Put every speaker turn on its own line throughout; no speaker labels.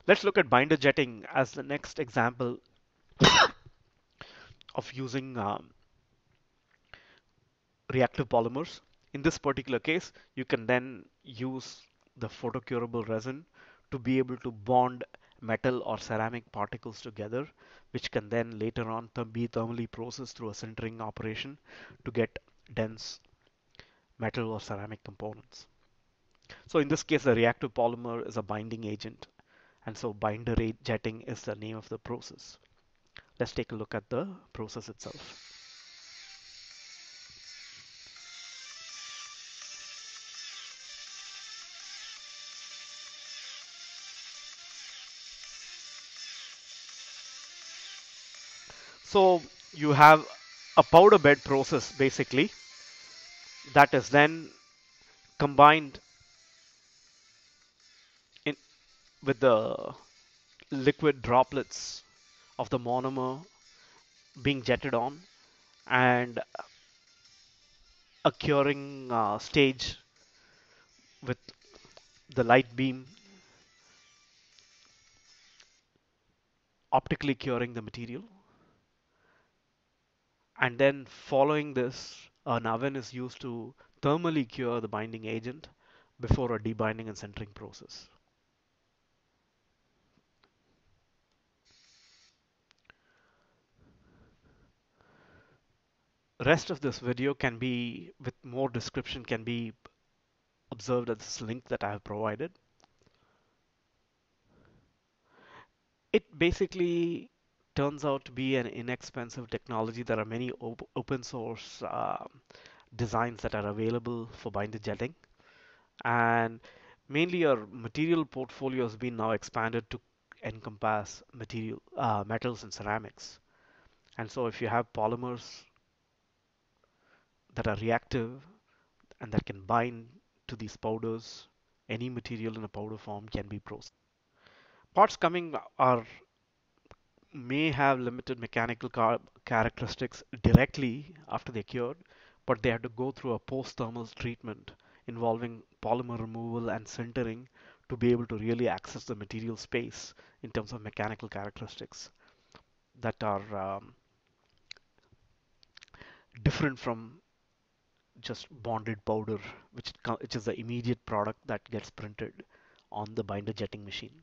Let's look at binder jetting as the next example of using reactive polymers. In this particular case, you can then use the photocurable resin to be able to bond metal or ceramic particles together, which can then later on be thermally processed through a sintering operation to get dense metal or ceramic components. So in this case, the reactive polymer is a binding agent, and so binder jetting is the name of the process. Let's take a look at the process itself. So you have a powder bed process basically that is then combined in, with the liquid droplets of the monomer being jetted on, and a curing stage with the light beam optically curing the material. And then following this, an oven is used to thermally cure the binding agent before a debinding and sintering process. Rest of this video can be, with more description, can be observed at this link that I have provided. It basically turns out to be an inexpensive technology. There are many open source designs that are available for binder jetting, and mainly your material portfolio has been now expanded to encompass metals and ceramics. And so if you have polymers that are reactive and that can bind to these powders, any material in a powder form can be processed. Parts coming are may have limited mechanical characteristics directly after they're cured, but they have to go through a post-thermal treatment involving polymer removal and sintering to be able to really access the material space in terms of mechanical characteristics that are different from just bonded powder, which is the immediate product that gets printed on the binder jetting machine.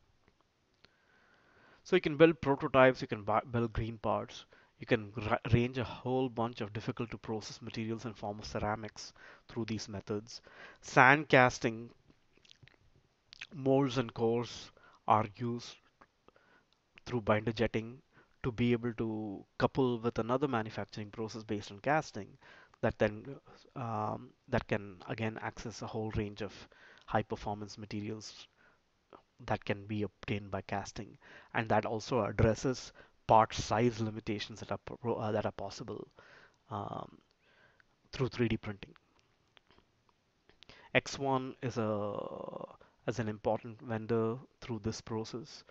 So you can build prototypes, you can build green parts, you can range a whole bunch of difficult to process materials in form of ceramics through these methods. Sand casting, molds and cores are used through binder jetting to be able to couple with another manufacturing process based on casting that then that can again access a whole range of high performance materials that can be obtained by casting, and that also addresses part size limitations that are possible um, through 3D printing. X1 is an important vendor through this process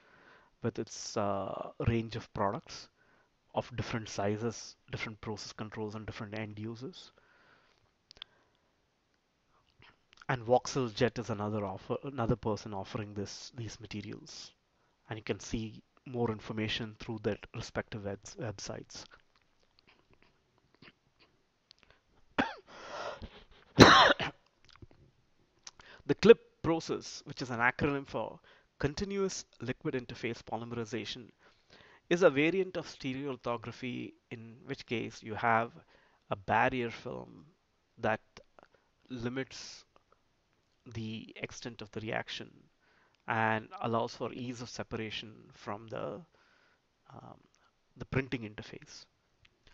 with its range of products of different sizes, different process controls, and different end users. And Voxel Jet is another person offering these materials, and you can see more information through their respective websites. The CLIP process, which is an acronym for Continuous Liquid Interface Polymerization, is a variant of stereolithography, in which case you have a barrier film that limits the extent of the reaction and allows for ease of separation from um, the printing interface.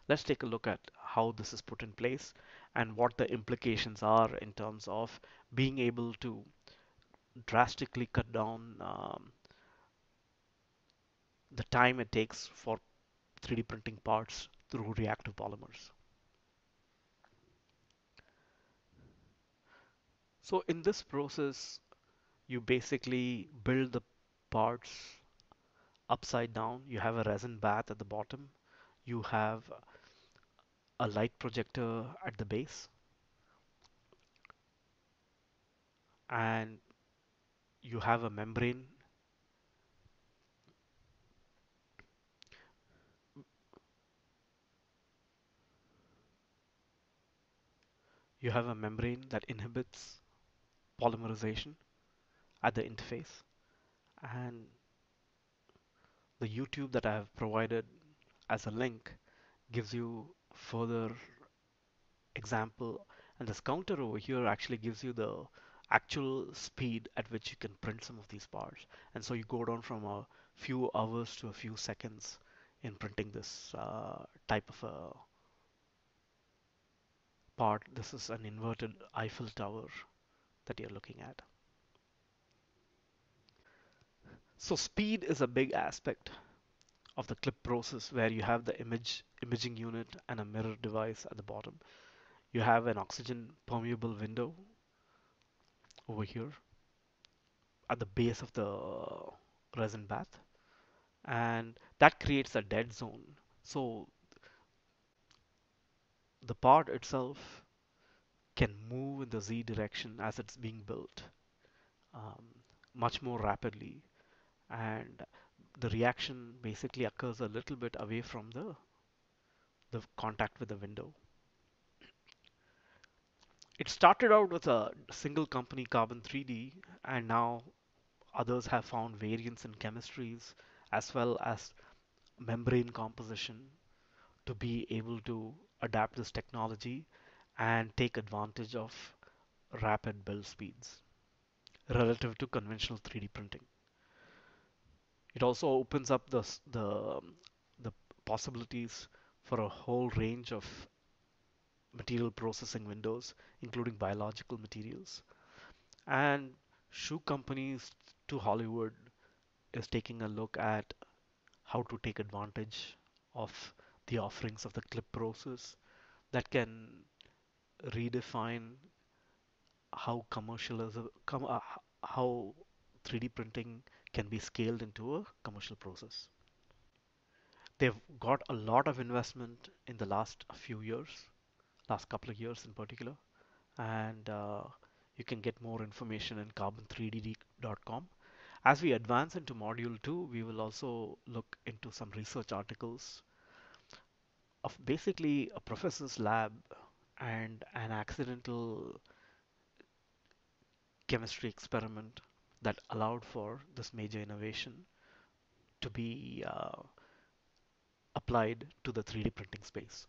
Let's take a look at how this is put in place and what the implications are in terms of being able to drastically cut down the time it takes for 3D printing parts through reactive polymers. So in this process, you basically build the parts upside down. You have a resin bath at the bottom. You have a light projector at the base, and you have a membrane You have a membrane that inhibits polymerization at the interface, and the YouTube that I have provided as a link gives you further example, and this counter over here actually gives you the actual speed at which you can print some of these parts. And so you go down from a few hours to a few seconds in printing this type of a part. This is an inverted Eiffel Tower that you're looking at. So speed is a big aspect of the clip process, where you have the imaging unit and a mirror device at the bottom. You have an oxygen permeable window over here at the base of the resin bath, and that creates a dead zone. So the part itself can move in the z direction as it's being built, um, much more rapidly, and the reaction basically occurs a little bit away from the contact with the window. It started out with a single company, Carbon 3D, and now others have found variants in chemistries as well as membrane composition to be able to adapt this technology and take advantage of rapid build speeds relative to conventional 3D printing. It also opens up the possibilities for a whole range of material processing windows, including biological materials. And shoe companies to Hollywood is taking a look at how to take advantage of the offerings of the clip process that can redefine how how 3D printing can be scaled into a commercial process. They've got a lot of investment in the last few years, last couple of years in particular, and you can get more information in carbon3d.com. As we advance into module 2, we will also look into some research articles of basically a professor's lab and an accidental chemistry experiment that allowed for this major innovation to be applied to the 3D printing space.